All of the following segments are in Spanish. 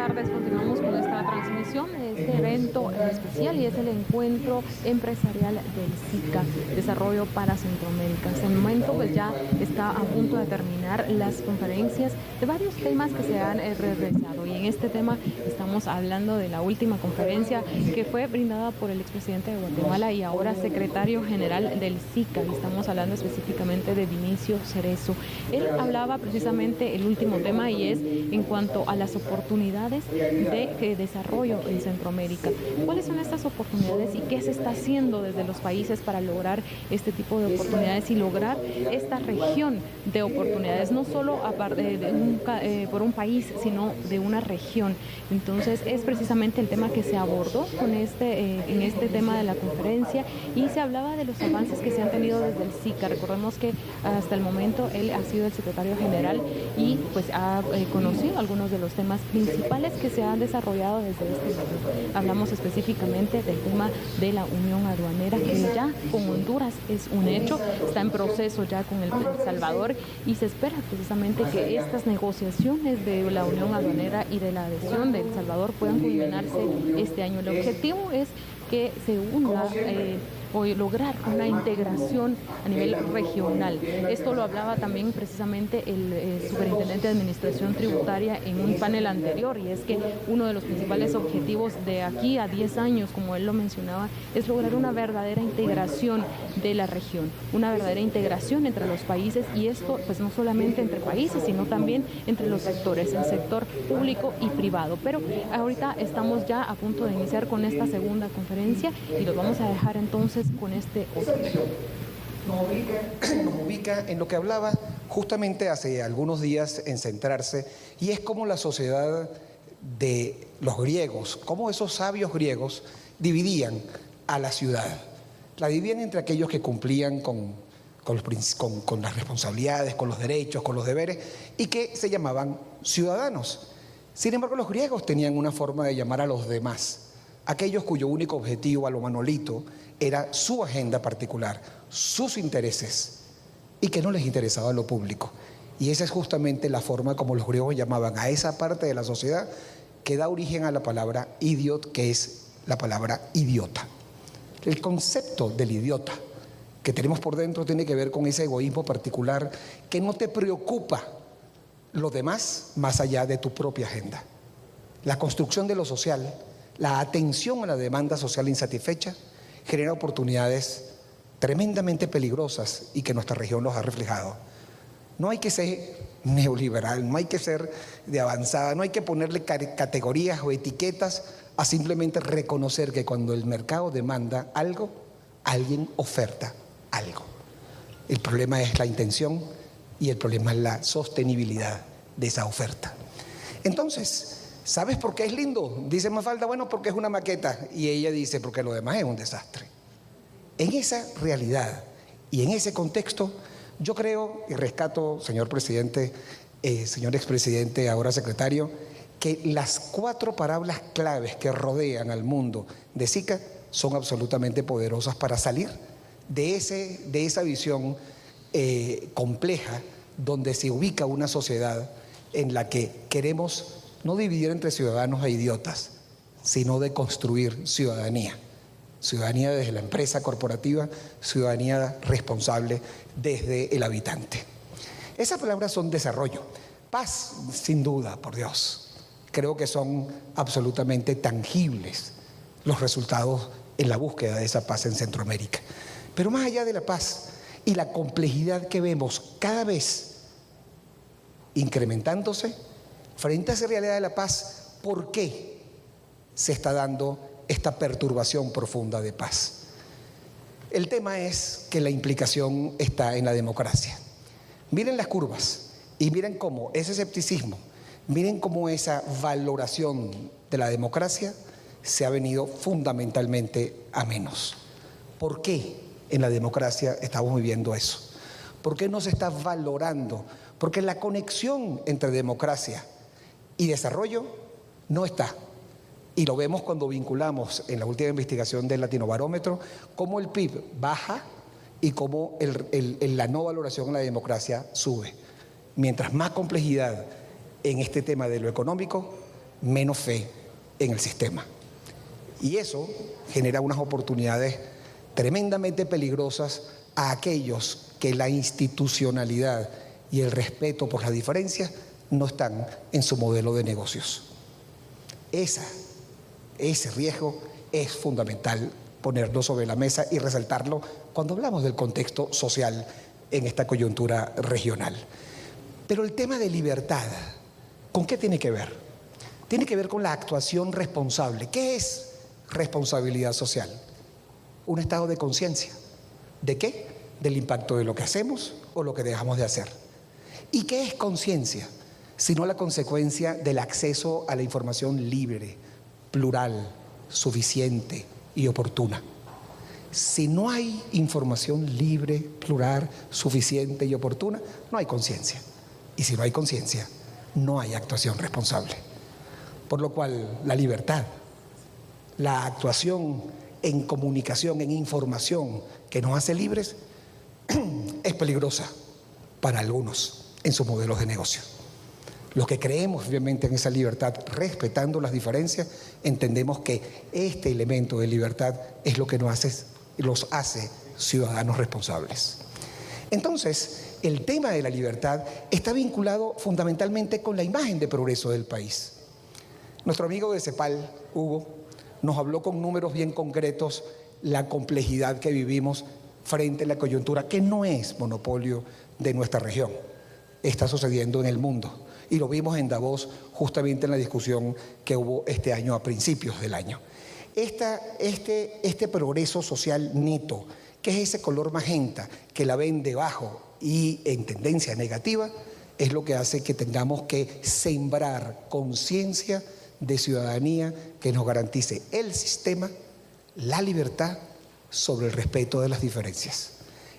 tardes. Continuamos con esta transmisión de este evento especial y es el encuentro empresarial del SICA, Desarrollo para Centroamérica. Hasta el momento pues ya está a punto de terminar las conferencias de varios temas que se han realizado, y en este tema estamos hablando de la última conferencia que fue brindada por el expresidente de Guatemala y ahora secretario general del SICA, y estamos hablando específicamente de Vinicio Cerezo. Él hablaba precisamente el último tema y es en cuanto a las oportunidades de desarrollo en Centroamérica. ¿Cuáles son estas oportunidades y qué se está haciendo desde los países para lograr este tipo de oportunidades y lograr esta región de oportunidades, no solo por un país, sino de una región? Entonces es precisamente el tema que se abordó con en este tema de la conferencia, y se hablaba de los avances que se han tenido desde el SICA. Recordemos que hasta el momento él ha sido el secretario general y pues ha conocido algunos de los temas principales que se han desarrollado desde este momento. Hablamos específicamente del tema de la unión aduanera, que ya con Honduras es un hecho, está en proceso ya con El Salvador, y se espera precisamente que estas negociaciones de la unión aduanera y de la adhesión de El Salvador puedan culminarse este año. El objetivo es que se una o lograr una integración a nivel regional. Esto lo hablaba también precisamente el superintendente de Administración Tributaria en un panel anterior, y es que uno de los principales objetivos de aquí a 10 años, como él lo mencionaba, es lograr una verdadera integración de la región, una verdadera integración entre los países, y esto pues no solamente entre países, sino también entre los sectores, el sector público y privado. Pero ahorita estamos ya a punto de iniciar con esta segunda conferencia y los vamos a dejar entonces con este otro. Nos ubica en lo que hablaba justamente hace algunos días en centrarse, y es como la sociedad de los griegos, cómo esos sabios griegos dividían a la ciudad. La dividían entre aquellos que cumplían con las responsabilidades, con los derechos, con los deberes, y que se llamaban ciudadanos. Sin embargo, los griegos tenían una forma de llamar a los demás, aquellos cuyo único objetivo, a lo Manolito, era su agenda particular, sus intereses, y que no les interesaba lo público. Y esa es justamente la forma como los griegos llamaban a esa parte de la sociedad que da origen a la palabra idiot, que es la palabra idiota. El concepto del idiota que tenemos por dentro tiene que ver con ese egoísmo particular que no te preocupa lo demás más allá de tu propia agenda. La construcción de lo social, la atención a la demanda social insatisfecha, genera oportunidades tremendamente peligrosas y que nuestra región los ha reflejado. No hay que ser neoliberal, no hay que ser de avanzada, no hay que ponerle categorías o etiquetas a simplemente reconocer que cuando el mercado demanda algo, alguien oferta algo. El problema es la intención y el problema es la sostenibilidad de esa oferta. Entonces, ¿sabes por qué es lindo? Dice Mafalda, bueno, porque es una maqueta. Y ella dice, porque lo demás es un desastre. En esa realidad y en ese contexto, yo creo y rescato, señor presidente, señor expresidente, ahora secretario, que las 4 palabras claves que rodean al mundo de SICA son absolutamente poderosas para salir de esa visión compleja, donde se ubica una sociedad en la que queremos no dividir entre ciudadanos e idiotas, sino de construir ciudadanía. Ciudadanía desde la empresa corporativa, ciudadanía responsable desde el habitante. Esas palabras son desarrollo. Paz, sin duda, por Dios. Creo que son absolutamente tangibles los resultados en la búsqueda de esa paz en Centroamérica. Pero más allá de la paz y la complejidad que vemos cada vez incrementándose, frente a esa realidad de la paz, ¿por qué se está dando esta perturbación profunda de paz? El tema es que la implicación está en la democracia. Miren las curvas y miren cómo ese escepticismo, miren cómo esa valoración de la democracia se ha venido fundamentalmente a menos. ¿Por qué en la democracia estamos viviendo eso? ¿Por qué no se está valorando? Porque la conexión entre democracia y desarrollo no está. Y lo vemos cuando vinculamos en la última investigación del Latinobarómetro cómo el PIB baja y cómo la no valoración en la democracia sube. Mientras más complejidad en este tema de lo económico, menos fe en el sistema. Y eso genera unas oportunidades tremendamente peligrosas a aquellos que la institucionalidad y el respeto por las diferencias no están en su modelo de negocios. Ese riesgo es fundamental ponerlo sobre la mesa y resaltarlo cuando hablamos del contexto social en esta coyuntura regional. Pero el tema de libertad, ¿con qué tiene que ver? Tiene que ver con la actuación responsable. ¿Qué es responsabilidad social? Un estado de conciencia. ¿De qué? Del impacto de lo que hacemos o lo que dejamos de hacer. ¿Y qué es conciencia? Sino la consecuencia del acceso a la información libre, plural, suficiente y oportuna. Si no hay información libre, plural, suficiente y oportuna, no hay conciencia. Y si no hay conciencia, no hay actuación responsable. Por lo cual, la libertad, la actuación en comunicación, en información que nos hace libres, es peligrosa para algunos en sus modelos de negocio. Los que creemos obviamente en esa libertad, respetando las diferencias, entendemos que este elemento de libertad es lo que los hace ciudadanos responsables. Entonces, el tema de la libertad está vinculado fundamentalmente con la imagen de progreso del país. Nuestro amigo de CEPAL, Hugo, nos habló con números bien concretos la complejidad que vivimos frente a la coyuntura, que no es monopolio de nuestra región, está sucediendo en el mundo. Y lo vimos en Davos justamente en la discusión que hubo este año a principios del año. Este progreso social neto, que es ese color magenta que la ven debajo y en tendencia negativa, es lo que hace que tengamos que sembrar conciencia de ciudadanía que nos garantice el sistema, la libertad sobre el respeto de las diferencias.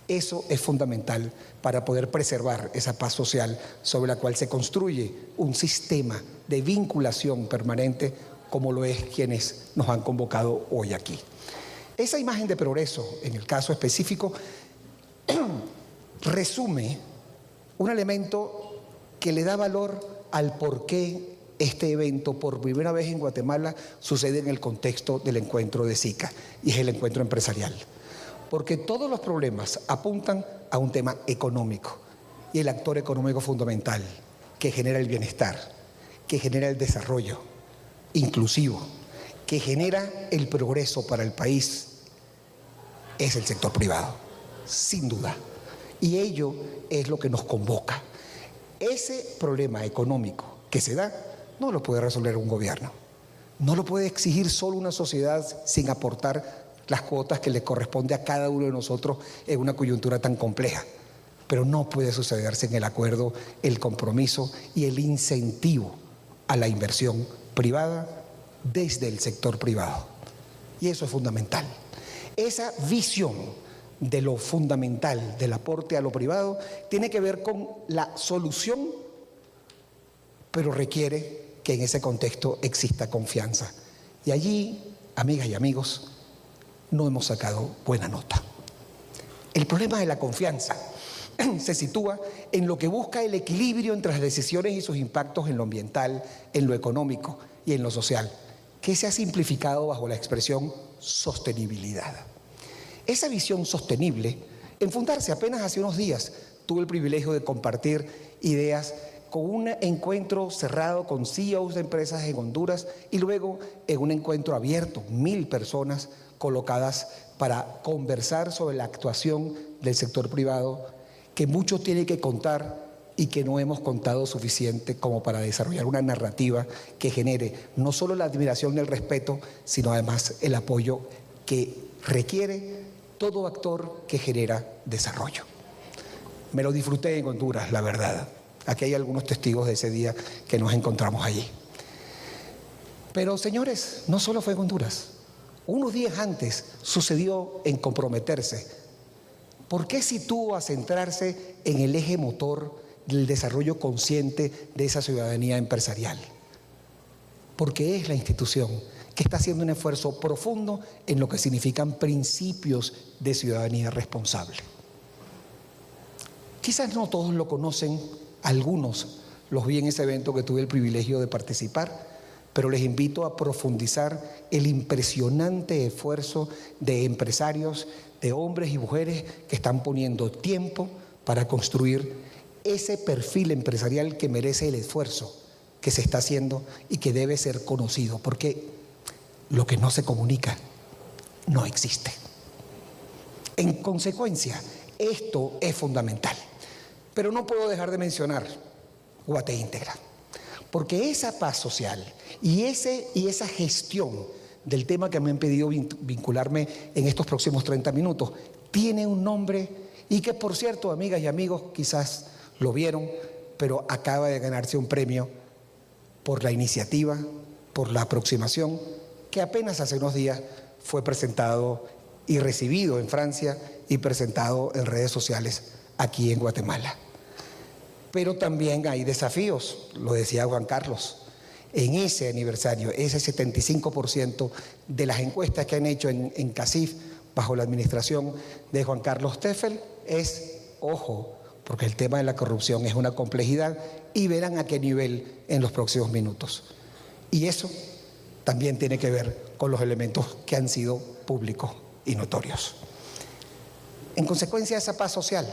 Eso es fundamental para poder preservar esa paz social sobre la cual se construye un sistema de vinculación permanente como lo es quienes nos han convocado hoy aquí. Esa imagen de progreso, en el caso específico, resume un elemento que le da valor al por qué este evento por primera vez en Guatemala sucede en el contexto del encuentro de SICA, y es el encuentro empresarial. Porque todos los problemas apuntan a un tema económico, y el actor económico fundamental que genera el bienestar, que genera el desarrollo inclusivo, que genera el progreso para el país, es el sector privado, sin duda. Y ello es lo que nos convoca. Ese problema económico que se da no lo puede resolver un gobierno, no lo puede exigir solo una sociedad sin aportar las cuotas que le corresponde a cada uno de nosotros en una coyuntura tan compleja. Pero no puede sucederse en el acuerdo, el compromiso y el incentivo a la inversión privada desde el sector privado. Y eso es fundamental. Esa visión de lo fundamental del aporte a lo privado tiene que ver con la solución, pero requiere que en ese contexto exista confianza. Y allí, amigas y amigos, no hemos sacado buena nota. El problema de la confianza se sitúa en lo que busca el equilibrio entre las decisiones y sus impactos en lo ambiental, en lo económico y en lo social, que se ha simplificado bajo la expresión sostenibilidad. Esa visión sostenible, en fundarse apenas hace unos días, tuve el privilegio de compartir ideas con un encuentro cerrado con CEOs de empresas en Honduras y luego en un encuentro abierto, 1000 personas colocadas para conversar sobre la actuación del sector privado, que mucho tiene que contar y que no hemos contado suficiente como para desarrollar una narrativa que genere no solo la admiración y el respeto, sino además el apoyo que requiere todo actor que genera desarrollo. Me lo disfruté en Honduras, la verdad. Aquí hay algunos testigos de ese día que nos encontramos allí. Pero, señores, no solo fue en Honduras. Unos días antes sucedió en Comprometerse. ¿Por qué sitúo a centrarse en el eje motor del desarrollo consciente de esa ciudadanía empresarial? Porque es la institución que está haciendo un esfuerzo profundo en lo que significan principios de ciudadanía responsable. Quizás no todos lo conocen, algunos los vi en ese evento que tuve el privilegio de participar, pero les invito a profundizar el impresionante esfuerzo de empresarios, de hombres y mujeres que están poniendo tiempo para construir ese perfil empresarial que merece el esfuerzo que se está haciendo y que debe ser conocido, porque lo que no se comunica no existe. En consecuencia, esto es fundamental. Pero no puedo dejar de mencionar Guate Íntegra, porque esa paz social y esa gestión del tema que me han pedido vincularme en estos próximos 30 minutos tiene un nombre y que, por cierto, amigas y amigos, quizás lo vieron, pero acaba de ganarse un premio por la iniciativa, por la aproximación, que apenas hace unos días fue presentado y recibido en Francia y presentado en redes sociales aquí en Guatemala. Pero también hay desafíos, lo decía Juan Carlos, en ese aniversario, ese 75% de las encuestas que han hecho en CACIF bajo la administración de Juan Carlos Teffel es, ojo, porque el tema de la corrupción es una complejidad y verán a qué nivel en los próximos minutos. Y eso también tiene que ver con los elementos que han sido públicos y notorios. En consecuencia, esa paz social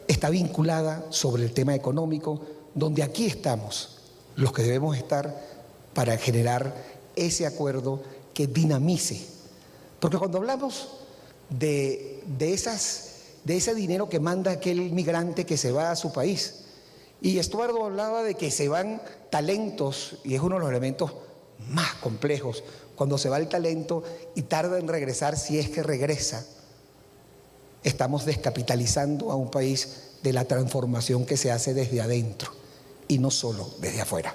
está vinculada sobre el tema económico, donde aquí estamos los que debemos estar para generar ese acuerdo que dinamice. Porque cuando hablamos de ese dinero que manda aquel migrante que se va a su país, y Estuardo hablaba de que se van talentos, y es uno de los elementos más complejos, cuando se va el talento y tarda en regresar, si es que regresa, estamos descapitalizando a un país de la transformación que se hace desde adentro y no solo desde afuera.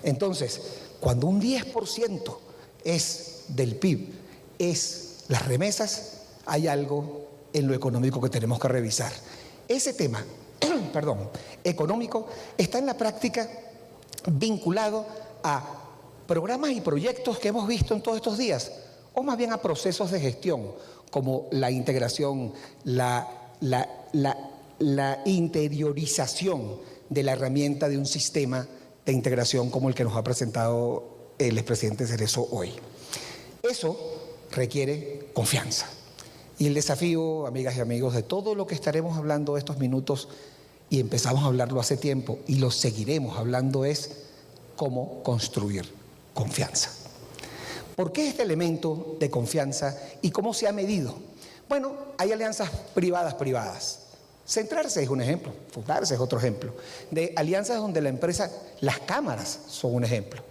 Entonces, cuando un 10% es del PIB, es las remesas, hay algo en lo económico que tenemos que revisar. Ese tema, económico, está en la práctica vinculado a programas y proyectos que hemos visto en todos estos días, o más bien a procesos de gestión, como la integración, la interiorización de la herramienta de un sistema de integración como el que nos ha presentado el expresidente Cerezo hoy. Eso requiere confianza. Y el desafío, amigas y amigos, de todo lo que estaremos hablando estos minutos, y empezamos a hablarlo hace tiempo y lo seguiremos hablando, es cómo construir confianza. ¿Por qué este elemento de confianza y cómo se ha medido? Bueno, hay alianzas privadas. Centrarse es un ejemplo, fundarse es otro ejemplo. De alianzas donde la empresa, las cámaras son un ejemplo.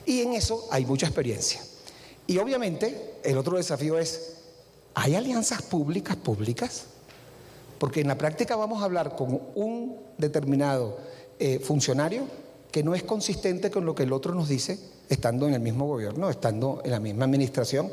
Y en eso hay mucha experiencia. Y obviamente el otro desafío es, ¿hay alianzas públicas? Porque en la práctica vamos a hablar con un determinado funcionario que no es consistente con lo que el otro nos dice, estando en el mismo gobierno, estando en la misma administración.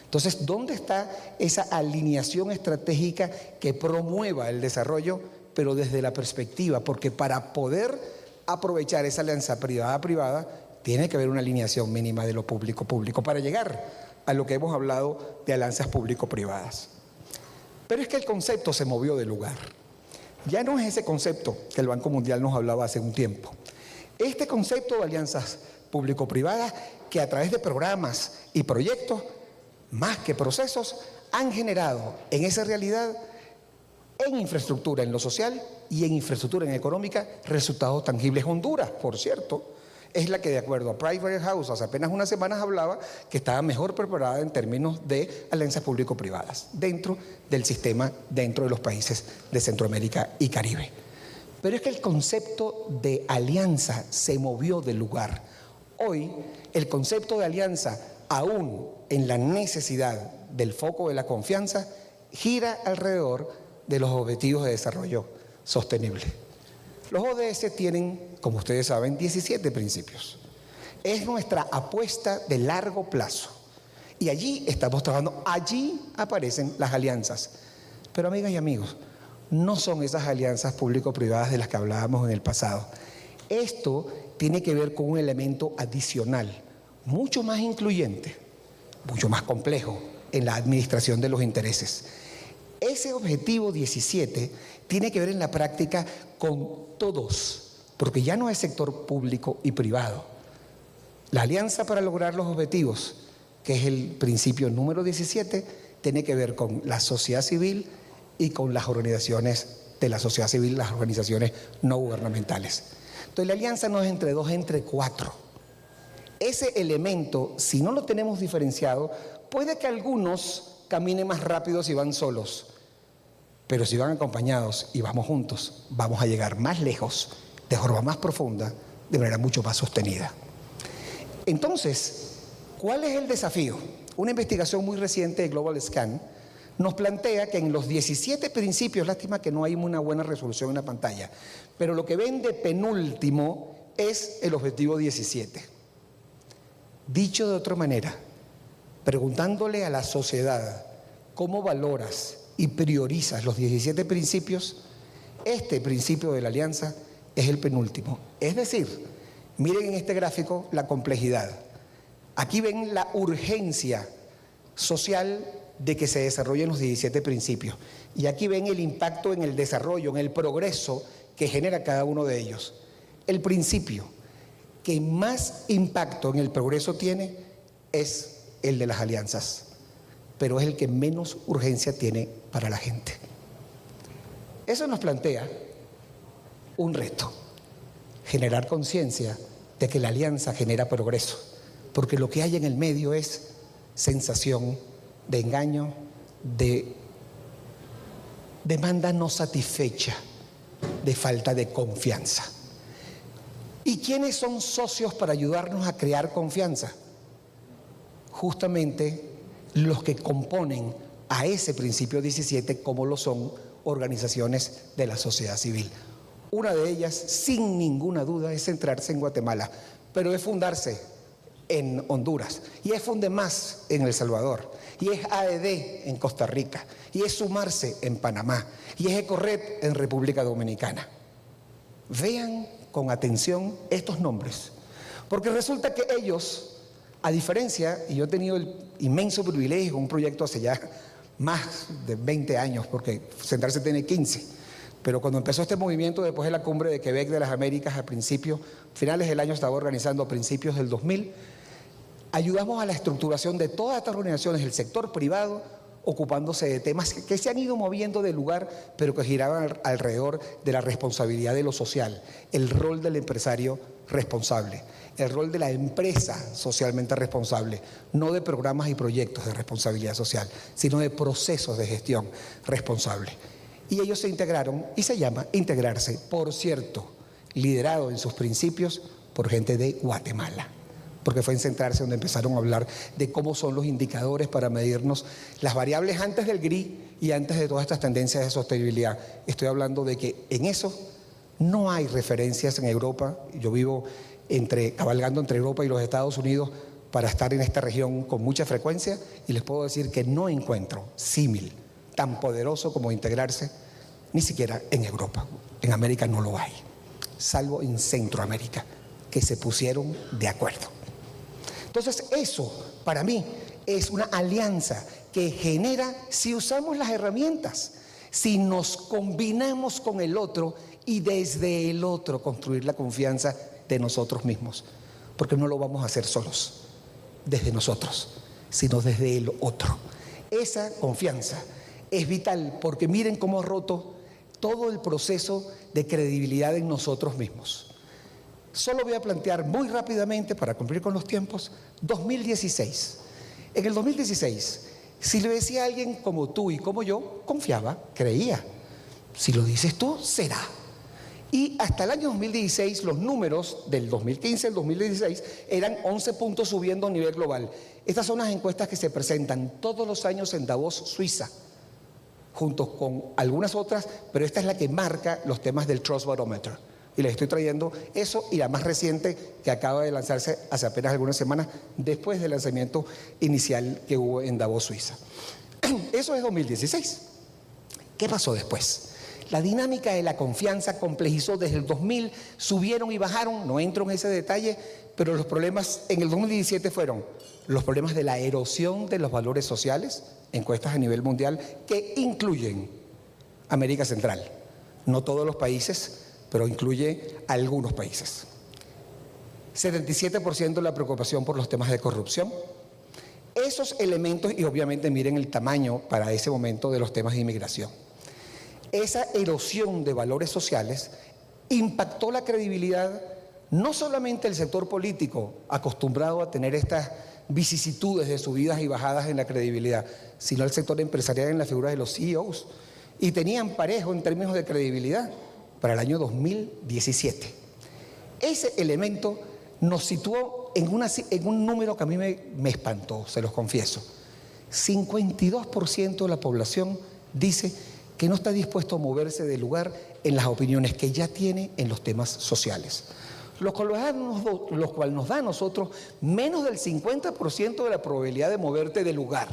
Entonces, ¿dónde está esa alineación estratégica que promueva el desarrollo, pero desde la perspectiva? Porque para poder aprovechar esa alianza privada-privada, tiene que haber una alineación mínima de lo público-público para llegar a lo que hemos hablado de alianzas público-privadas. Pero es que el concepto se movió de lugar. Ya no es ese concepto que el Banco Mundial nos hablaba hace un tiempo. Este concepto de alianzas público-privadas que a través de programas y proyectos, más que procesos, han generado en esa realidad, en infraestructura en lo social y en infraestructura en económica, resultados tangibles. Honduras, por cierto, es la que, de acuerdo a Pricewaterhouse, hace apenas unas semanas hablaba que estaba mejor preparada en términos de alianzas público-privadas dentro del sistema, dentro de los países de Centroamérica y Caribe. Pero es que el concepto de alianza se movió del lugar. Hoy, el concepto de alianza, aún en la necesidad del foco de la confianza, gira alrededor de los objetivos de desarrollo sostenible. Los ODS tienen, como ustedes saben, 17 principios. Es nuestra apuesta de largo plazo. Y allí estamos trabajando, allí aparecen las alianzas. Pero, amigas y amigos, no son esas alianzas público-privadas de las que hablábamos en el pasado. Esto tiene que ver con un elemento adicional, mucho más incluyente, mucho más complejo en la administración de los intereses. Ese objetivo 17 tiene que ver en la práctica con todos, porque ya no es sector público y privado. La alianza para lograr los objetivos, que es el principio número 17, tiene que ver con la sociedad civil y con las organizaciones de la sociedad civil, las organizaciones no gubernamentales. Entonces la alianza no es entre dos, es entre cuatro. Ese elemento, si no lo tenemos diferenciado, puede que algunos caminen más rápido si van solos, pero si van acompañados y vamos juntos, vamos a llegar más lejos, de forma más profunda, de manera mucho más sostenida. Entonces, ¿cuál es el desafío? Una investigación muy reciente de Global Scan nos plantea que en los 17 principios, lástima que no hay una buena resolución en la pantalla, pero lo que ven de penúltimo es el objetivo 17. Dicho de otra manera, preguntándole a la sociedad cómo valoras y priorizas los 17 principios, este principio de la alianza es el penúltimo. Es decir, miren en este gráfico la complejidad. Aquí ven la urgencia social de que se desarrollen los 17 principios. Y aquí ven el impacto en el desarrollo, en el progreso que genera cada uno de ellos. El principio que más impacto en el progreso tiene es el de las alianzas, pero es el que menos urgencia tiene para la gente. Eso nos plantea un reto: generar conciencia de que la alianza genera progreso, porque lo que hay en el medio es sensación de engaño, de demanda no satisfecha, de falta de confianza. ¿Y quiénes son socios para ayudarnos a crear confianza? Justamente los que componen a ese principio 17, como lo son organizaciones de la sociedad civil. Una de ellas, sin ninguna duda, es centrarse en Guatemala, pero es fundarse en Honduras, y es Fundemás en El Salvador, y es AED en Costa Rica, y es Sumarse en Panamá, y es ECORRED en República Dominicana. Vean con atención estos nombres, porque resulta que ellos, a diferencia, y yo he tenido el inmenso privilegio, un proyecto hace ya más de 20 años, porque Centrarse tiene 15, pero cuando empezó este movimiento después de la cumbre de Quebec de las Américas, a principios, finales del año estaba organizando, a principios del 2000, ayudamos a la estructuración de todas estas organizaciones del sector privado, ocupándose de temas que se han ido moviendo de lugar, pero que giraban alrededor de la responsabilidad de lo social, el rol del empresario responsable, el rol de la empresa socialmente responsable, no de programas y proyectos de responsabilidad social, sino de procesos de gestión responsable. Y ellos se integraron, y se llama Integrarse, por cierto, liderado en sus principios por gente de Guatemala, porque fue en Centrarse donde empezaron a hablar de cómo son los indicadores para medirnos las variables antes del GRI y antes de todas estas tendencias de sostenibilidad. Estoy hablando de que en eso no hay referencias en Europa. Yo vivo cabalgando entre Europa y los Estados Unidos para estar en esta región con mucha frecuencia, y les puedo decir que no encuentro símil tan poderoso como Integrarse, ni siquiera en Europa. En América no lo hay, salvo en Centroamérica, que se pusieron de acuerdo. Entonces eso, para mí, es una alianza que genera, si usamos las herramientas, si nos combinamos con el otro y desde el otro construir la confianza de nosotros mismos, porque no lo vamos a hacer solos, desde nosotros, sino desde el otro. Esa confianza es vital, porque miren cómo ha roto todo el proceso de credibilidad en nosotros mismos. Solo voy a plantear muy rápidamente, para cumplir con los tiempos, 2016. En el 2016, si le decía a alguien como tú y como yo, confiaba, creía. Si lo dices tú, será. Y hasta el año 2016, los números del 2015 al 2016 eran 11 puntos subiendo a nivel global. Estas son las encuestas que se presentan todos los años en Davos, Suiza, junto con algunas otras, pero esta es la que marca los temas del Trust Barometer. Y les estoy trayendo eso y la más reciente, que acaba de lanzarse hace apenas algunas semanas después del lanzamiento inicial que hubo en Davos, Suiza. Eso es 2016. ¿Qué pasó después? La dinámica de la confianza complejizó desde el 2000, subieron y bajaron, no entro en ese detalle, pero los problemas en el 2017 fueron los problemas de la erosión de los valores sociales, encuestas a nivel mundial, que incluyen América Central, no todos los países, pero incluye a algunos países. 77% la preocupación por los temas de corrupción. Esos elementos, y obviamente miren el tamaño para ese momento de los temas de inmigración. Esa erosión de valores sociales impactó la credibilidad no solamente del sector político, acostumbrado a tener estas vicisitudes de subidas y bajadas en la credibilidad, sino el sector empresarial en la figura de los CEOs, y tenían parejo en términos de credibilidad para el año 2017. Ese elemento nos situó en un número que a mí me espantó, se los confieso. 52% de la población dice que no está dispuesto a moverse del lugar en las opiniones que ya tiene en los temas sociales. Lo cual nos da a nosotros menos del 50% de la probabilidad de moverte del lugar,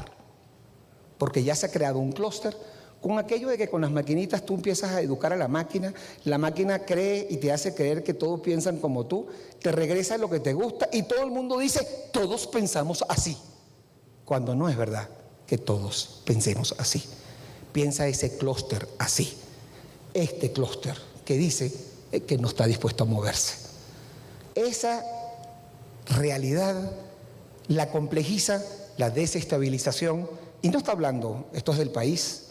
porque ya se ha creado un clúster con aquello de que con las maquinitas tú empiezas a educar a la máquina cree y te hace creer que todos piensan como tú, te regresa lo que te gusta y todo el mundo dice, todos pensamos así, cuando no es verdad que todos pensemos así. Piensa ese clúster así, este clúster que dice que no está dispuesto a moverse. Esa realidad la complejiza la desestabilización, y no está hablando, esto es del país,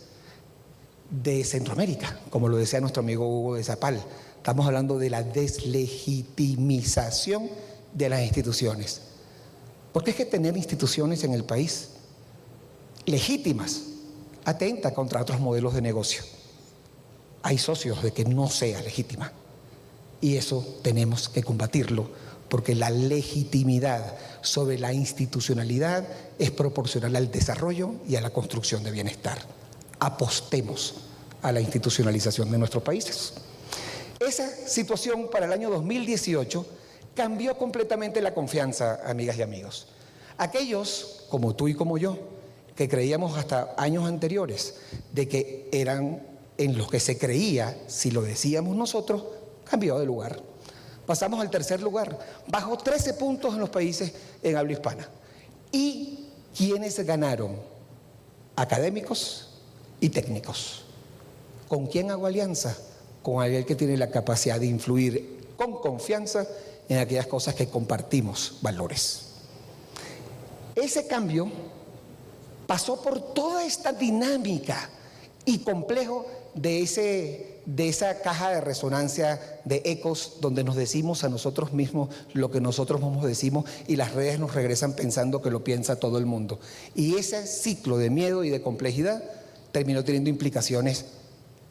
de Centroamérica, como lo decía nuestro amigo Hugo de Zapal. Estamos hablando de la deslegitimización de las instituciones. Porque es que tener instituciones en el país legítimas atenta contra otros modelos de negocio. Hay socios de que no sea legítima. Y eso tenemos que combatirlo, porque la legitimidad sobre la institucionalidad es proporcional al desarrollo y a la construcción de bienestar. Apostemos a la institucionalización de nuestros países. Esa situación para el año 2018 cambió completamente la confianza, amigas y amigos. Aquellos, como tú y como yo, que creíamos hasta años anteriores de que eran en los que se creía, si lo decíamos nosotros, cambió de lugar. Pasamos al tercer lugar, bajó 13 puntos en los países en habla hispana. ¿Y quiénes ganaron? Académicos y técnicos. ¿Con quién hago alianza? Con aquel que tiene la capacidad de influir con confianza en aquellas cosas que compartimos valores. Ese cambio pasó por toda esta dinámica y complejo de esa caja de resonancia de ecos donde nos decimos a nosotros mismos lo que nosotros mismos decimos y las redes nos regresan pensando que lo piensa todo el mundo. Y ese ciclo de miedo y de complejidad terminó teniendo implicaciones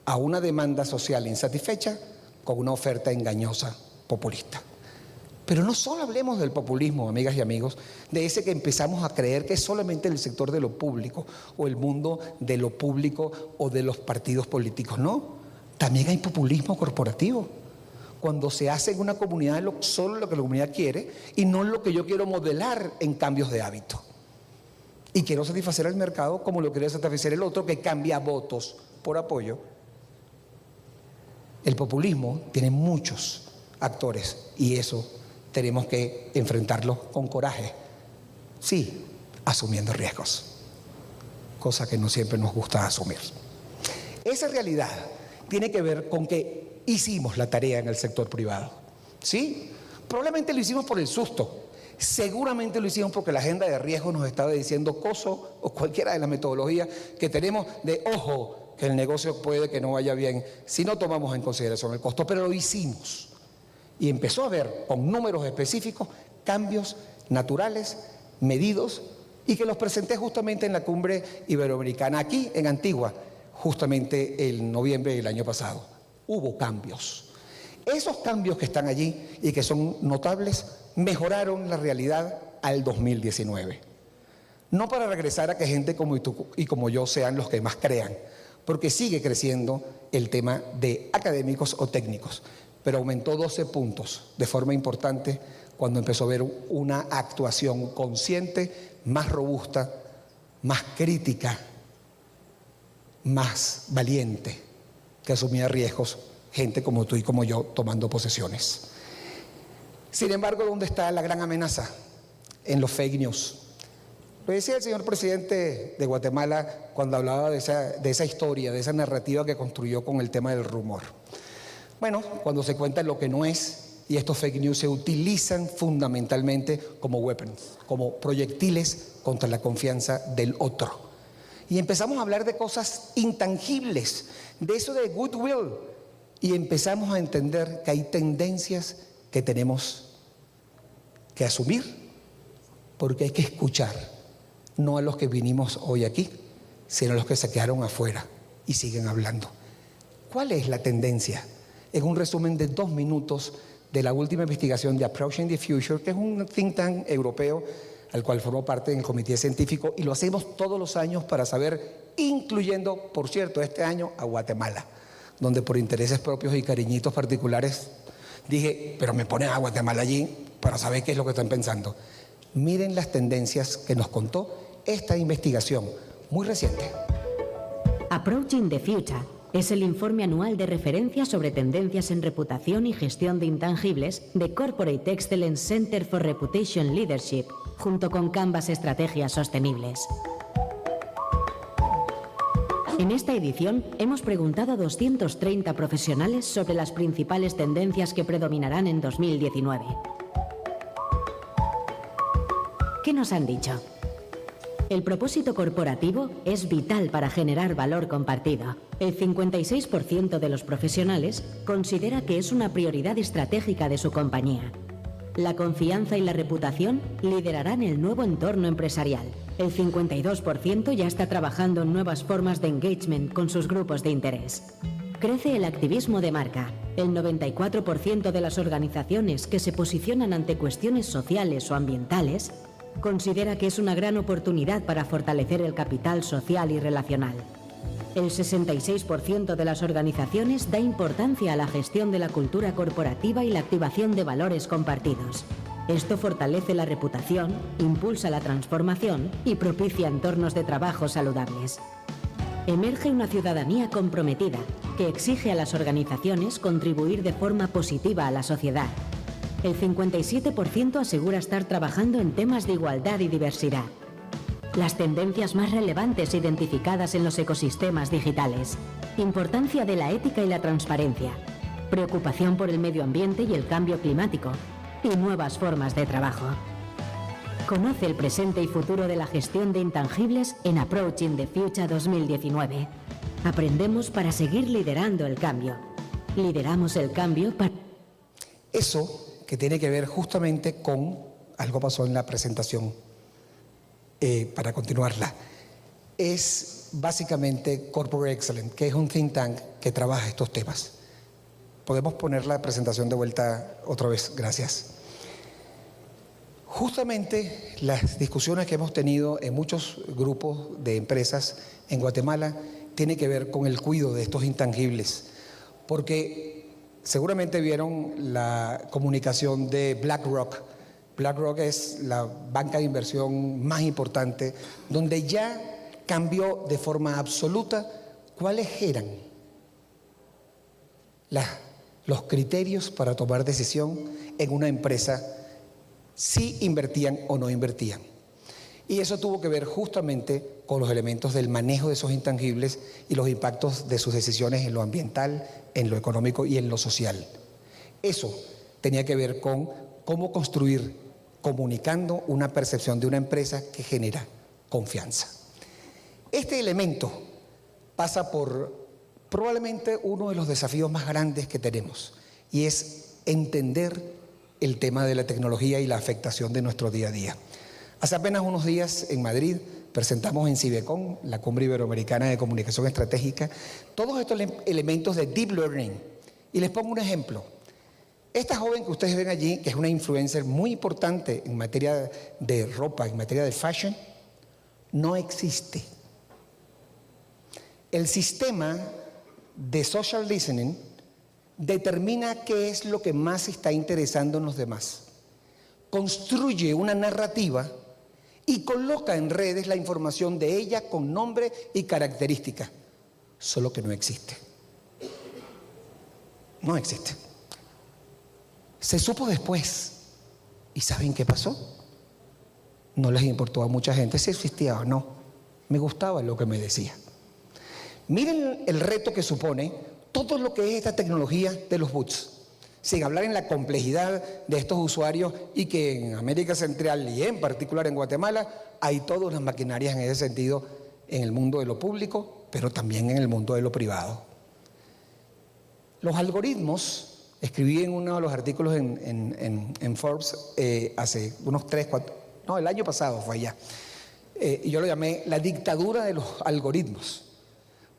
a una demanda social insatisfecha con una oferta engañosa, populista. Pero no solo hablemos del populismo, amigas y amigos, de ese que empezamos a creer que es solamente el sector de lo público o el mundo de lo público o de los partidos políticos. No, también hay populismo corporativo. Cuando se hace en una comunidad solo lo que la comunidad quiere y no lo que yo quiero modelar en cambios de hábito. Y quiero satisfacer al mercado como lo quiere satisfacer el otro que cambia votos por apoyo. El populismo tiene muchos actores y eso tenemos que enfrentarlo con coraje, sí, asumiendo riesgos, cosa que no siempre nos gusta asumir. Esa realidad tiene que ver con que hicimos la tarea en el sector privado, ¿sí? Probablemente lo hicimos por el susto, seguramente lo hicimos porque la agenda de riesgo nos estaba diciendo COSO o cualquiera de las metodologías que tenemos de ojo, que el negocio puede que no vaya bien si no tomamos en consideración el costo, pero lo hicimos. Y empezó a haber, con números específicos, cambios naturales, medidos, y que los presenté justamente en la cumbre iberoamericana, aquí en Antigua, justamente en noviembre del año pasado. Hubo cambios. Esos cambios que están allí y que son notables, mejoraron la realidad al 2019. No para regresar a que gente como tú y como yo sean los que más crean, porque sigue creciendo el tema de académicos o técnicos, pero aumentó 12 puntos de forma importante cuando empezó a haber una actuación consciente, más robusta, más crítica, más valiente, que asumía riesgos, gente como tú y como yo tomando posesiones. Sin embargo, ¿dónde está la gran amenaza? En los fake news. Lo decía el señor presidente de Guatemala cuando hablaba de esa historia, de esa narrativa que construyó con el tema del rumor. Bueno, cuando se cuenta lo que no es y estos fake news se utilizan fundamentalmente como weapons, como proyectiles contra la confianza del otro. Y empezamos a hablar de cosas intangibles, de eso de goodwill, y empezamos a entender que hay tendencias que tenemos que asumir, porque hay que escuchar, no a los que vinimos hoy aquí, sino a los que se quedaron afuera y siguen hablando. ¿Cuál es la tendencia? En un resumen de 2 minutos de la última investigación de Approaching the Future, que es un think tank europeo al cual formo parte del comité científico, y lo hacemos todos los años para saber, incluyendo, por cierto, este año a Guatemala, donde por intereses propios y cariñitos particulares dije, pero me ponen a Guatemala allí para saber qué es lo que están pensando. Miren las tendencias que nos contó esta investigación muy reciente. Approaching the Future es el informe anual de referencia sobre tendencias en reputación y gestión de intangibles de Corporate Excellence Center for Reputation Leadership, junto con Canvas Estrategias Sostenibles. En esta edición hemos preguntado a 230 profesionales sobre las principales tendencias que predominarán en 2019. ¿Qué nos han dicho? El propósito corporativo es vital para generar valor compartido. El 56% de los profesionales considera que es una prioridad estratégica de su compañía. La confianza y la reputación liderarán el nuevo entorno empresarial. El 52% ya está trabajando en nuevas formas de engagement con sus grupos de interés. Crece el activismo de marca. El 94% de las organizaciones que se posicionan ante cuestiones sociales o ambientales considera que es una gran oportunidad para fortalecer el capital social y relacional. El 66% de las organizaciones da importancia a la gestión de la cultura corporativa y la activación de valores compartidos. Esto fortalece la reputación, impulsa la transformación y propicia entornos de trabajo saludables. Emerge una ciudadanía comprometida que exige a las organizaciones contribuir de forma positiva a la sociedad. El 57% asegura estar trabajando en temas de igualdad y diversidad. Las tendencias más relevantes identificadas en los ecosistemas digitales. Importancia de la ética y la transparencia. Preocupación por el medio ambiente y el cambio climático. Y nuevas formas de trabajo. Conoce el presente y futuro de la gestión de intangibles en Approaching the Future 2019. Aprendemos para seguir liderando el cambio. Lideramos el cambio para... Eso que tiene que ver justamente con algo pasó en la presentación, para continuarla, es básicamente Corporate Excellence, que es un think tank que trabaja estos temas. ¿Podemos poner la presentación de vuelta otra vez? Gracias. Justamente las discusiones que hemos tenido en muchos grupos de empresas en Guatemala tienen que ver con el cuidado de estos intangibles, porque seguramente vieron la comunicación de BlackRock. BlackRock es la banca de inversión más importante, donde ya cambió de forma absoluta cuáles eran los criterios para tomar decisión en una empresa, si invertían o no invertían. Y eso tuvo que ver justamente con los elementos del manejo de esos intangibles y los impactos de sus decisiones en lo ambiental, en lo económico y en lo social. Eso tenía que ver con cómo construir, comunicando una percepción de una empresa que genera confianza. Este elemento pasa por probablemente uno de los desafíos más grandes que tenemos, y es entender el tema de la tecnología y la afectación de nuestro día a día. Hace apenas unos días en Madrid presentamos en Cibecon, la Cumbre Iberoamericana de Comunicación Estratégica, todos estos elementos de Deep Learning. Y les pongo un ejemplo. Esta joven que ustedes ven allí, que es una influencer muy importante en materia de ropa, en materia de fashion, no existe. El sistema de social listening determina qué es lo que más está interesando en los demás. Construye una narrativa y coloca en redes la información de ella con nombre y característica, solo que no existe. No existe. Se supo después. ¿Y saben qué pasó? No les importó a mucha gente si existía o no. Me gustaba lo que me decía. Miren el reto que supone todo lo que es esta tecnología de los bots. sin hablar en la complejidad de estos usuarios, y que en América Central y en particular en Guatemala hay todas unas maquinarias en ese sentido en el mundo de lo público, pero también en el mundo de lo privado. Los algoritmos, escribí en uno de los artículos en Forbes hace unos 3, 4, no, el año pasado fue ya, y yo lo llamé la dictadura de los algoritmos.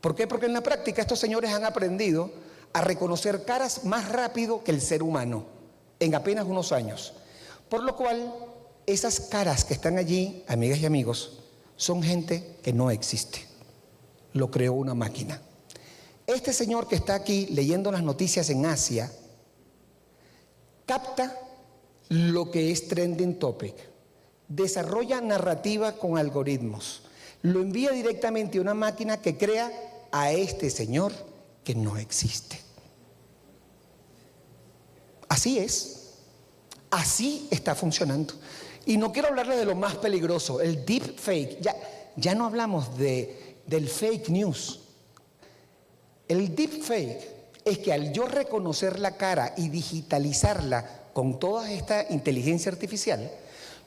¿Por qué? Porque en la práctica estos señores han aprendido a reconocer caras más rápido que el ser humano en apenas unos años. Por lo cual, esas caras que están allí, amigas y amigos, son gente que no existe. Lo creó una máquina. Este señor que está aquí leyendo las noticias en Asia, capta lo que es trending topic, desarrolla narrativa con algoritmos, lo envía directamente a una máquina que crea a este señor que no existe. Así es, así está funcionando. Y no quiero hablarles de lo más peligroso, el deep fake. Ya no hablamos del fake news. El deep fake es que al yo reconocer la cara y digitalizarla con toda esta inteligencia artificial,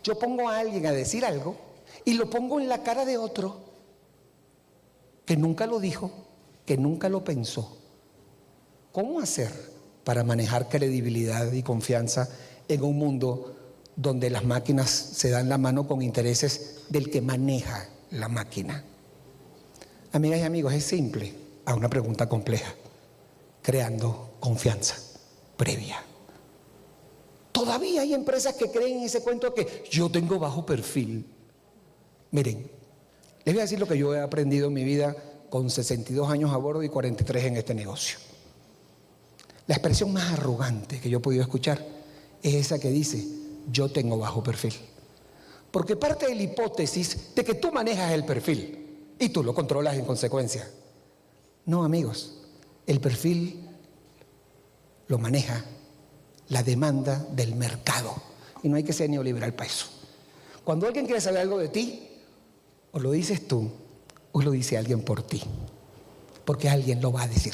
yo pongo a alguien a decir algo y lo pongo en la cara de otro que nunca lo dijo, que nunca lo pensó. ¿Cómo hacer para manejar credibilidad y confianza en un mundo donde las máquinas se dan la mano con intereses del que maneja la máquina? Amigas y amigos, es simple a una pregunta compleja, creando confianza previa. Todavía hay empresas que creen en ese cuento que yo tengo bajo perfil. Miren, les voy a decir lo que yo he aprendido en mi vida con 62 años a bordo y 43 en este negocio. La expresión más arrogante que yo he podido escuchar es esa que dice, yo tengo bajo perfil. Porque parte de la hipótesis de que tú manejas el perfil y tú lo controlas en consecuencia. No, amigos, el perfil lo maneja la demanda del mercado. Y no hay que ser neoliberal para eso. Cuando alguien quiere saber algo de ti, o lo dices tú, o lo dice alguien por ti. Porque alguien lo va a decir.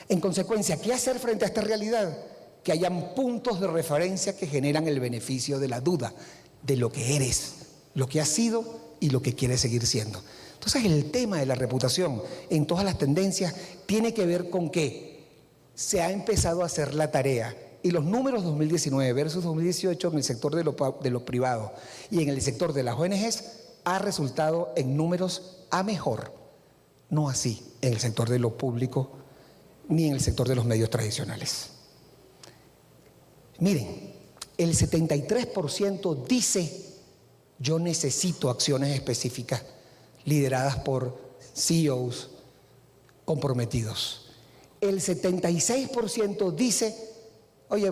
En consecuencia, ¿qué hacer frente a esta realidad? Que hayan puntos de referencia que generan el beneficio de la duda, de lo que eres, lo que has sido y lo que quieres seguir siendo. Entonces, el tema de la reputación en todas las tendencias tiene que ver con que se ha empezado a hacer la tarea. Y los números 2019 versus 2018 en el sector de lo privado y en el sector de las ONGs ha resultado en números a mejor. No así en el sector de lo público ni en el sector de los medios tradicionales. Miren, el 73% dice yo necesito acciones específicas lideradas por CEOs comprometidos. El 76% dice, oye,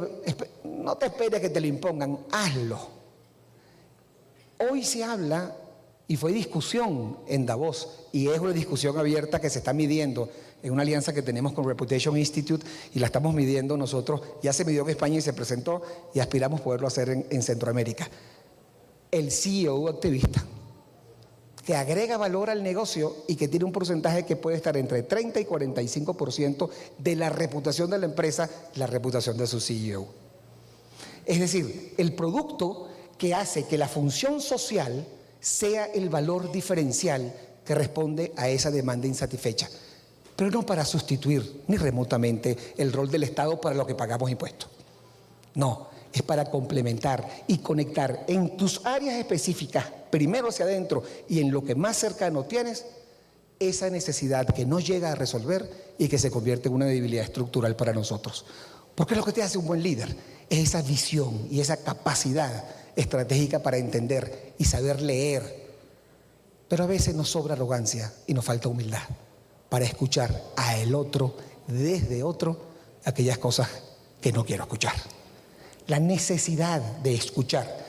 no te esperes que te lo impongan, hazlo. Hoy se habla, y fue discusión en Davos, y es una discusión abierta que se está midiendo en una alianza que tenemos con Reputation Institute, y la estamos midiendo nosotros. Ya se midió en España y se presentó, y aspiramos poderlo hacer en Centroamérica. El CEO activista, que agrega valor al negocio y que tiene un porcentaje que puede estar entre 30 y 45% de la reputación de la empresa, la reputación de su CEO. Es decir, el producto que hace que la función social sea el valor diferencial que responde a esa demanda insatisfecha, pero no para sustituir ni remotamente el rol del Estado para lo que pagamos impuestos. No, es para complementar y conectar en tus áreas específicas, primero hacia adentro y en lo que más cercano tienes, esa necesidad que no llega a resolver y que se convierte en una debilidad estructural para nosotros. Porque lo que te hace un buen líder es esa visión y esa capacidad estratégica para entender y saber leer. Pero a veces nos sobra arrogancia y nos falta humildad para escuchar a el otro, desde otro, aquellas cosas que no quiero escuchar. La necesidad de escuchar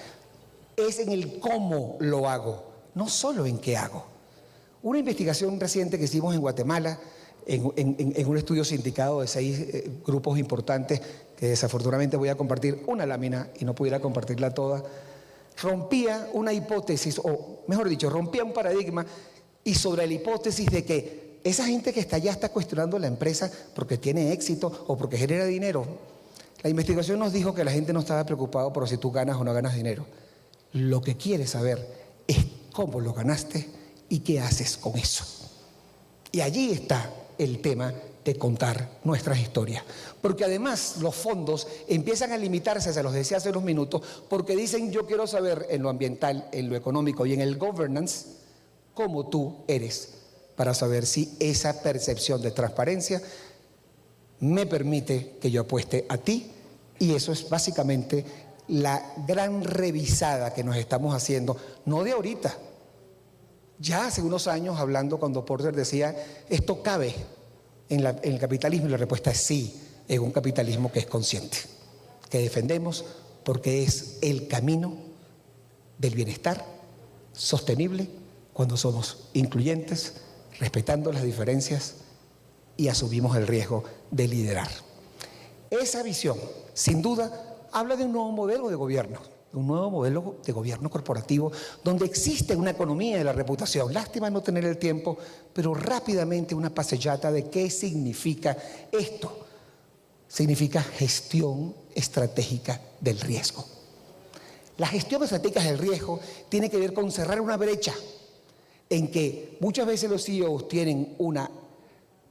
es en el cómo lo hago, no solo en qué hago. Una investigación reciente que hicimos en Guatemala, en un estudio sindicado de 6 grupos importantes, que desafortunadamente voy a compartir una lámina y no pudiera compartirla toda, rompía una hipótesis, o mejor dicho, rompía un paradigma, y sobre la hipótesis de que esa gente que está allá está cuestionando la empresa porque tiene éxito o porque genera dinero. La investigación nos dijo que la gente no estaba preocupada por si tú ganas o no ganas dinero. Lo que quiere saber es cómo lo ganaste y qué haces con eso. Y allí está el tema de contar nuestras historias. Porque además los fondos empiezan a limitarse, se los decía hace unos minutos, porque dicen yo quiero saber en lo ambiental, en lo económico y en el governance, cómo tú eres, para saber si esa percepción de transparencia me permite que yo apueste a ti. Y eso es básicamente la gran revisada que nos estamos haciendo, no de ahorita, ya hace unos años hablando cuando Porter decía, esto cabe en el capitalismo, y la respuesta es sí, en un capitalismo que es consciente, que defendemos porque es el camino del bienestar sostenible cuando somos incluyentes, respetando las diferencias y asumimos el riesgo de liderar. Esa visión, sin duda, habla de un nuevo modelo de gobierno, un nuevo modelo de gobierno corporativo donde existe una economía de la reputación. Lástima no tener el tiempo, pero rápidamente una pasellata de qué significa esto. Significa gestión estratégica del riesgo. La gestión estratégica del riesgo tiene que ver con cerrar una brecha en que muchas veces los CEOs tienen una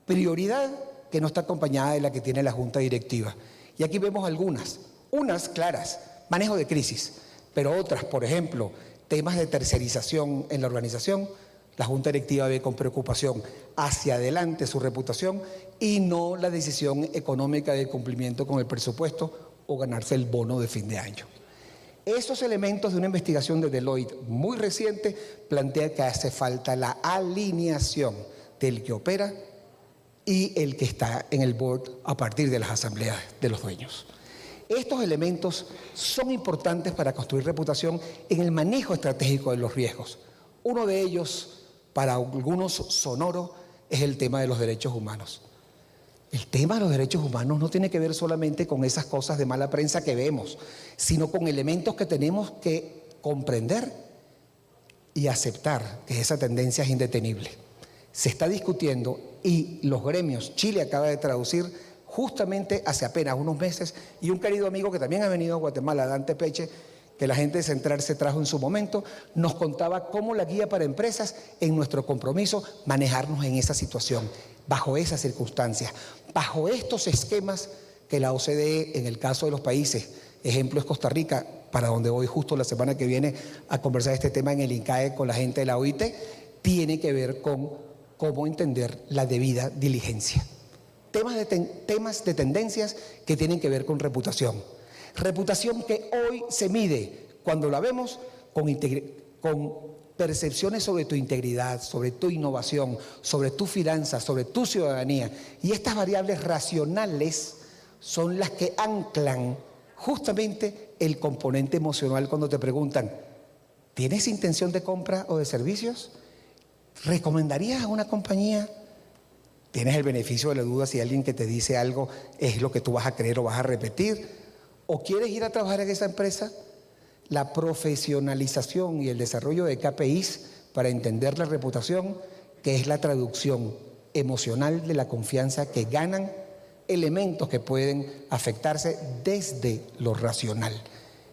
prioridad que no está acompañada de la que tiene la junta directiva. Y aquí vemos algunas, unas claras, manejo de crisis, pero otras, por ejemplo, temas de tercerización en la organización. La junta directiva ve con preocupación hacia adelante su reputación y no la decisión económica de cumplimiento con el presupuesto o ganarse el bono de fin de año. Esos elementos de una investigación de Deloitte muy reciente plantea que hace falta la alineación del que opera y el que está en el board a partir de las asambleas de los dueños. Estos elementos son importantes para construir reputación en el manejo estratégico de los riesgos. Uno de ellos, para algunos sonoro, es el tema de los derechos humanos. El tema de los derechos humanos no tiene que ver solamente con esas cosas de mala prensa que vemos, sino con elementos que tenemos que comprender y aceptar que esa tendencia es indetenible. Se está discutiendo y los gremios, Chile acaba de traducir justamente hace apenas unos meses, y un querido amigo que también ha venido a Guatemala, Dante Peche, que la gente de Central se trajo en su momento, nos contaba cómo la guía para empresas en nuestro compromiso manejarnos en esa situación, bajo esas circunstancias, bajo estos esquemas que la OCDE, en el caso de los países, ejemplo es Costa Rica, para donde voy justo la semana que viene a conversar este tema en el INCAE con la gente de la OIT, tiene que ver con cómo entender la debida diligencia. Temas de tendencias que tienen que ver con reputación. Reputación que hoy se mide, cuando la vemos, con percepciones sobre tu integridad, sobre tu innovación, sobre tu finanzas, sobre tu ciudadanía. Y estas variables racionales son las que anclan justamente el componente emocional cuando te preguntan, ¿tienes intención de compra o de servicios? ¿Recomendarías a una compañía? ¿Tienes el beneficio de la duda si alguien que te dice algo es lo que tú vas a creer o vas a repetir? ¿O quieres ir a trabajar en esa empresa? La profesionalización y el desarrollo de KPIs para entender la reputación, que es la traducción emocional de la confianza que ganan elementos que pueden afectarse desde lo racional,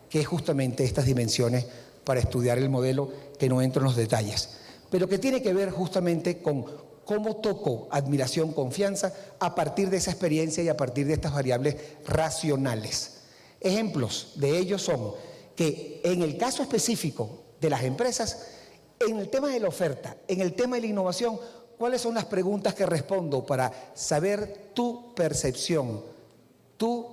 que es justamente estas dimensiones para estudiar el modelo, que no entro en los detalles, pero que tiene que ver justamente con cómo toco admiración, confianza a partir de esa experiencia y a partir de estas variables racionales. Ejemplos de ellos son que en el caso específico de las empresas, en el tema de la oferta, en el tema de la innovación, ¿cuáles son las preguntas que respondo para saber tu percepción, tu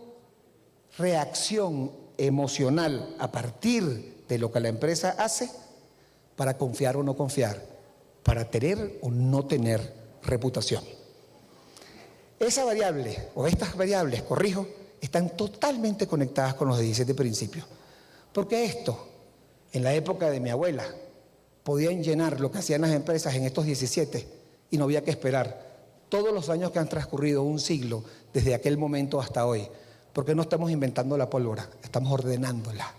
reacción emocional a partir de lo que la empresa hace para confiar o no confiar, para tener o no tener reputación? Esa variable o estas variables, corrijo, están totalmente conectadas con los 17 principios. Porque esto, en la época de mi abuela, podían llenar lo que hacían las empresas en estos 17 y no había que esperar todos los años que han transcurrido, un siglo, desde aquel momento hasta hoy. Porque no estamos inventando la pólvora, estamos ordenándola.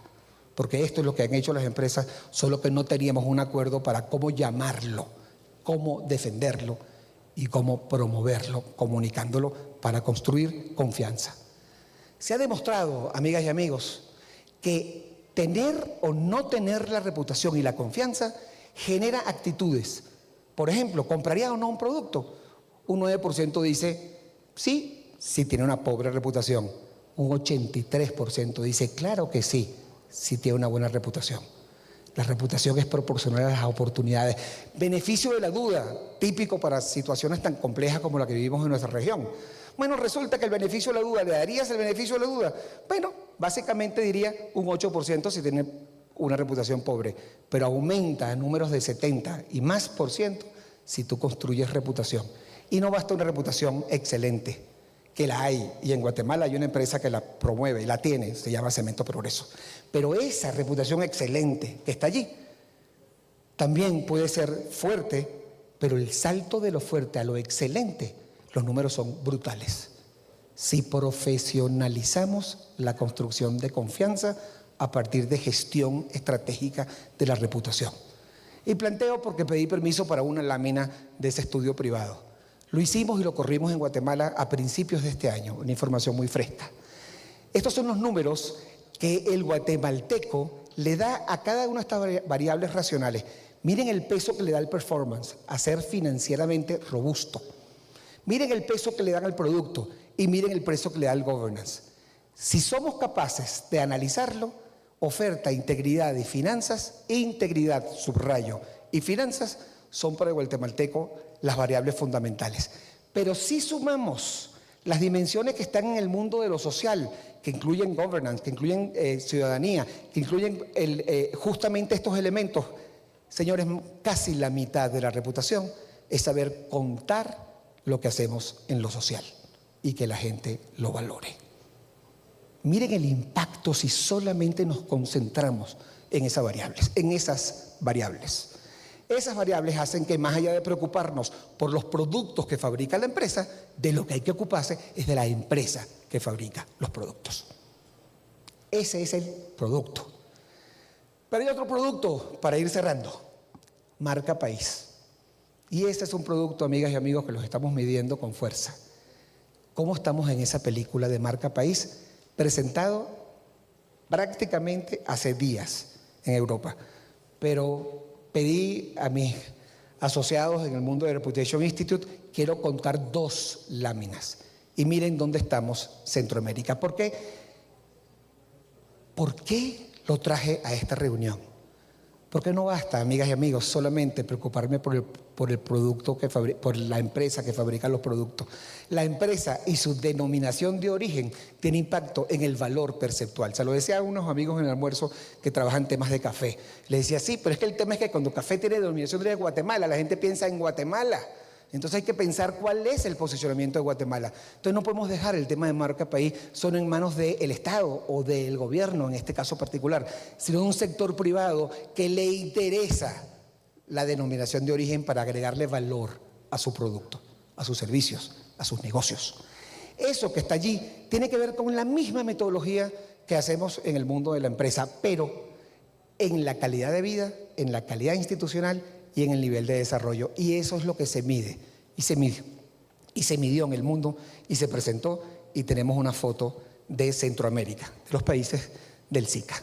Porque esto es lo que han hecho las empresas, solo que no teníamos un acuerdo para cómo llamarlo, cómo defenderlo y cómo promoverlo, comunicándolo para construir confianza. Se ha demostrado, amigas y amigos, que tener o no tener la reputación y la confianza genera actitudes. Por ejemplo, ¿compraría o no un producto? Un 9% dice sí, si tiene una pobre reputación. Un 83% dice claro que sí, si tiene una buena reputación. La reputación es proporcional a las oportunidades. Beneficio de la duda, típico para situaciones tan complejas como la que vivimos en nuestra región. Bueno, resulta que el beneficio de la duda, ¿le darías el beneficio de la duda? Bueno, básicamente diría un 8% si tiene una reputación pobre, pero aumenta a números de 70 y más por ciento si tú construyes reputación. Y no basta una reputación excelente, que la hay, y en Guatemala hay una empresa que la promueve y la tiene, se llama Cemento Progreso. Pero esa reputación excelente que está allí también puede ser fuerte, pero el salto de lo fuerte a lo excelente, los números son brutales. Si profesionalizamos la construcción de confianza a partir de gestión estratégica de la reputación. Y planteo porque pedí permiso para una lámina de ese estudio privado. Lo hicimos y lo corrimos en Guatemala a principios de este año, una información muy fresca. Estos son los números que el guatemalteco le da a cada una de estas variables racionales. Miren el peso que le da el performance, a ser financieramente robusto. Miren el peso que le dan al producto y miren el peso que le da al governance. Si somos capaces de analizarlo, oferta, integridad y finanzas, integridad, subrayo, y finanzas son para el guatemalteco las variables fundamentales. Pero si sumamos las dimensiones que están en el mundo de lo social, que incluyen governance, que incluyen ciudadanía, que incluyen justamente estos elementos, señores, casi la mitad de la reputación es saber contar lo que hacemos en lo social y que la gente lo valore. Miren el impacto si solamente nos concentramos en esas variables, Esas variables hacen que, más allá de preocuparnos por los productos que fabrica la empresa, de lo que hay que ocuparse es de la empresa que fabrica los productos. Ese es el producto. Pero hay otro producto para ir cerrando: marca país. Y ese es un producto, amigas y amigos, que los estamos midiendo con fuerza. ¿Cómo estamos en esa película de marca país? Presentado prácticamente hace días en Europa, pero pedí a mis asociados en el mundo de Reputation Institute, quiero contar 2 láminas. Y miren dónde estamos, Centroamérica. ¿Por qué? ¿Por qué lo traje a esta reunión? Porque no basta, amigas y amigos, solamente preocuparme por el producto por la empresa que fabrica los productos. La empresa y su denominación de origen tiene impacto en el valor perceptual. Se lo decía a unos amigos en el almuerzo que trabajan temas de café. Les decía, sí, pero es que el tema es que cuando café tiene denominación de Guatemala, la gente piensa en Guatemala. Entonces hay que pensar cuál es el posicionamiento de Guatemala. Entonces no podemos dejar el tema de marca país solo en manos del Estado o del gobierno, en este caso particular, sino de un sector privado que le interesa la denominación de origen para agregarle valor a su producto, a sus servicios, a sus negocios. Eso que está allí tiene que ver con la misma metodología que hacemos en el mundo de la empresa, pero en la calidad de vida, en la calidad institucional y en el nivel de desarrollo. Y eso es lo que se mide, y se midió en el mundo, y se presentó, y tenemos una foto de Centroamérica, de los países del SICA.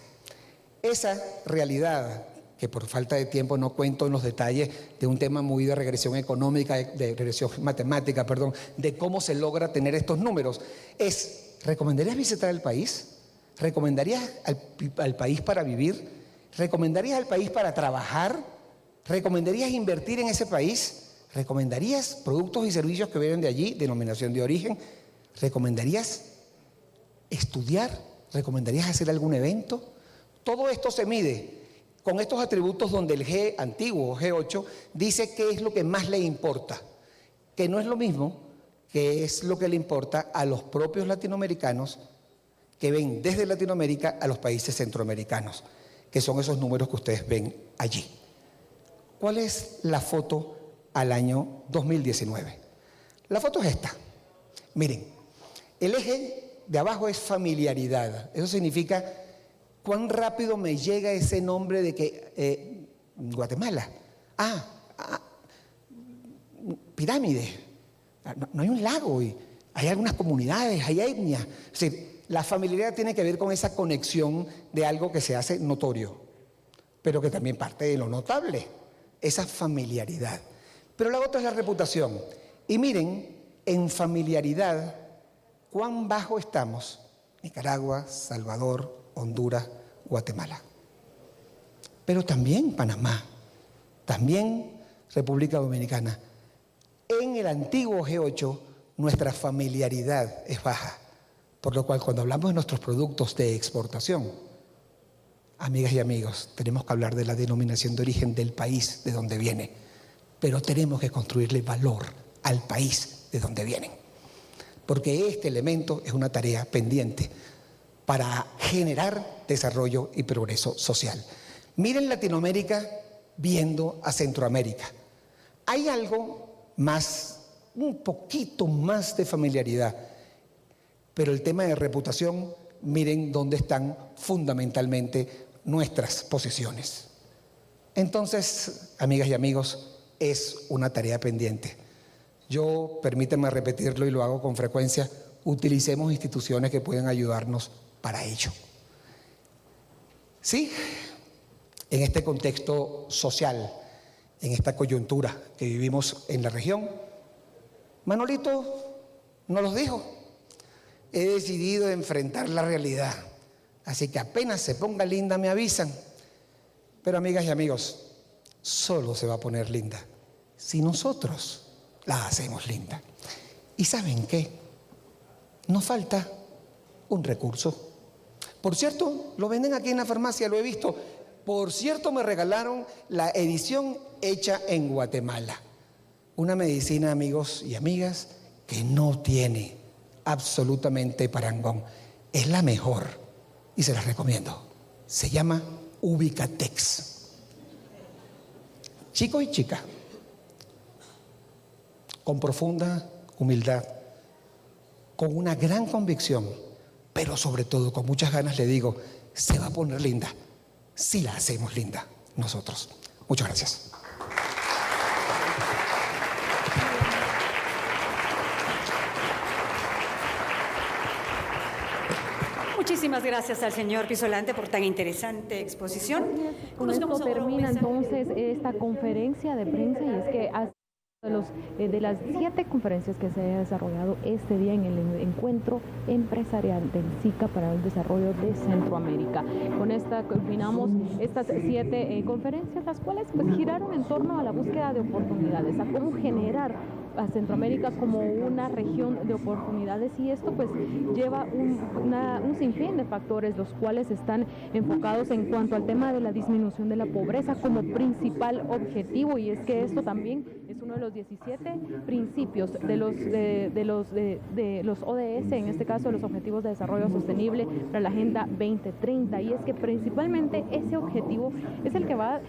Esa realidad, que por falta de tiempo no cuento en los detalles de un tema muy de regresión económica, de regresión matemática, de cómo se logra tener estos números, ¿recomendarías visitar el país? ¿Recomendarías al país para vivir? ¿Recomendarías al país para trabajar? ¿Recomendarías invertir en ese país? ¿Recomendarías productos y servicios que vienen de allí, denominación de origen? ¿Recomendarías estudiar? ¿Recomendarías hacer algún evento? Todo esto se mide con estos atributos donde el G antiguo, G8, dice qué es lo que más le importa, que no es lo mismo que es lo que le importa a los propios latinoamericanos que ven desde Latinoamérica a los países centroamericanos, que son esos números que ustedes ven allí. ¿Cuál es la foto al año 2019? La foto es esta. Miren, el eje de abajo es familiaridad. Eso significa cuán rápido me llega ese nombre de que Guatemala. Pirámide. No hay un lago y hay algunas comunidades, hay etnias. Es decir, la familiaridad tiene que ver con esa conexión de algo que se hace notorio, pero que también parte de lo notable, esa familiaridad. Pero la otra es la reputación. Y miren, en familiaridad, cuán bajo estamos: Nicaragua, Salvador, Honduras, Guatemala. Pero también Panamá, también República Dominicana. En el antiguo G8, nuestra familiaridad es baja, por lo cual cuando hablamos de nuestros productos de exportación, amigas y amigos, tenemos que hablar de la denominación de origen del país de donde viene, pero tenemos que construirle valor al país de donde vienen, porque este elemento es una tarea pendiente para generar desarrollo y progreso social. Miren Latinoamérica viendo a Centroamérica. Hay algo más, un poquito más de familiaridad, pero el tema de reputación, miren dónde están fundamentalmente nuestras posiciones. Entonces, amigas y amigos, es una tarea pendiente. Yo, permítanme repetirlo y lo hago con frecuencia, utilicemos instituciones que puedan ayudarnos para ello. Sí, en este contexto social, en esta coyuntura que vivimos en la región, Manolito nos los dijo: he decidido enfrentar la realidad, así que apenas se ponga linda me avisan. Pero amigas y amigos, solo se va a poner linda si nosotros la hacemos linda. ¿Y saben qué? Nos falta un recurso. Por cierto, lo venden aquí en la farmacia, lo he visto. Por cierto, me regalaron la edición hecha en Guatemala. Una medicina, amigos y amigas, que no tiene absolutamente parangón. Es la mejor y se las recomiendo. Se llama Ubicatex. Chico y chica, con profunda humildad, con una gran convicción, pero sobre todo con muchas ganas, le digo, se va a poner linda si la hacemos linda nosotros. Muchas gracias. Muchísimas gracias al señor Pisolante por tan interesante exposición. Con esto termina entonces esta conferencia de prensa, y es que de las 7 conferencias que se han desarrollado este día en el encuentro empresarial del SICA para el desarrollo de Centroamérica. Con esta culminamos estas 7 conferencias, las cuales pues giraron en torno a la búsqueda de oportunidades, a cómo generar a Centroamérica como una región de oportunidades, y esto pues lleva un sinfín de factores, los cuales están enfocados en cuanto al tema de la disminución de la pobreza como principal objetivo, y es que esto también es uno de los 17 principios de los ODS, en este caso los Objetivos de Desarrollo Sostenible para la Agenda 2030, y es que principalmente ese objetivo es el que va a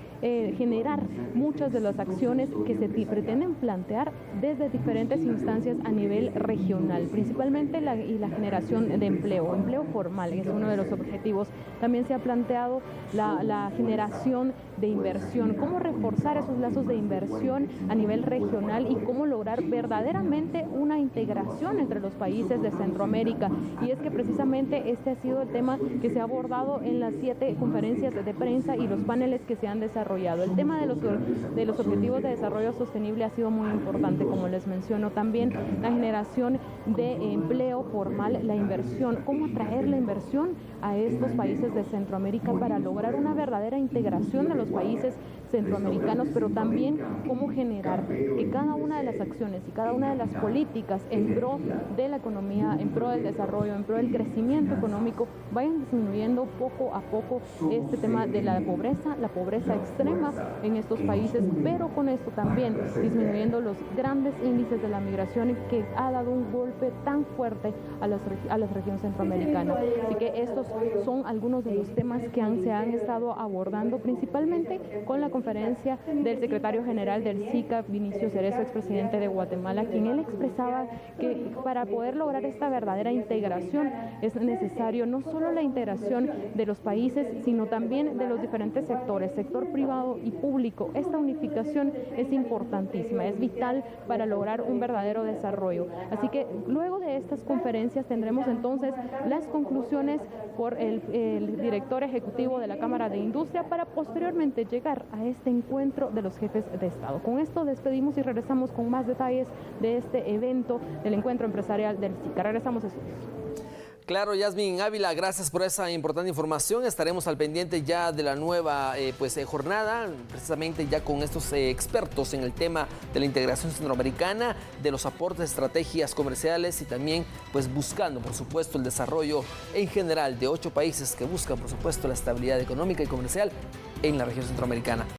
generar muchas de las acciones que se pretenden plantear desde diferentes instancias a nivel regional, principalmente la generación de empleo formal es uno de los objetivos. También se ha planteado la generación de inversión, cómo reforzar esos lazos de inversión a nivel regional y cómo lograr verdaderamente una integración entre los países de Centroamérica. Y es que precisamente este ha sido el tema que se ha abordado en las 7 conferencias de prensa y los paneles que se han desarrollado. El tema de los objetivos de desarrollo sostenible ha sido muy importante, como les menciono. También la generación de empleo formal, la inversión, cómo atraer la inversión a estos países de Centroamérica para lograr una verdadera integración de los países centroamericanos, pero también cómo generar que cada una de las acciones y cada una de las políticas en pro de la economía, en pro del desarrollo, en pro del crecimiento económico, vayan disminuyendo poco a poco este tema de la pobreza extrema en estos países, pero con esto también disminuyendo los grandes índices de la migración que ha dado un golpe tan fuerte a las regiones centroamericanas. Así que estos son algunos de los temas que se han estado abordando, principalmente con la conferencia del secretario general del SICA, Vinicio Cerezo, expresidente de Guatemala, quien él expresaba que para poder lograr esta verdadera integración es necesario no solo la integración de los países, sino también de los diferentes sectores, sector privado y público. Esta unificación es importantísima, es vital para lograr un verdadero desarrollo. Así que luego de estas conferencias tendremos entonces las conclusiones por el director ejecutivo de la Cámara de Industria para posteriormente llegar a este encuentro de los jefes de Estado. Con esto despedimos y regresamos con más detalles de este evento del encuentro empresarial del SICA. Regresamos a estudios. Claro, Yasmin Ávila, gracias por esa importante información. Estaremos al pendiente ya de la nueva jornada, precisamente ya con estos expertos en el tema de la integración centroamericana, de los aportes, estrategias comerciales y también pues buscando, por supuesto, el desarrollo en general de 8 países que buscan, por supuesto, la estabilidad económica y comercial en la región centroamericana.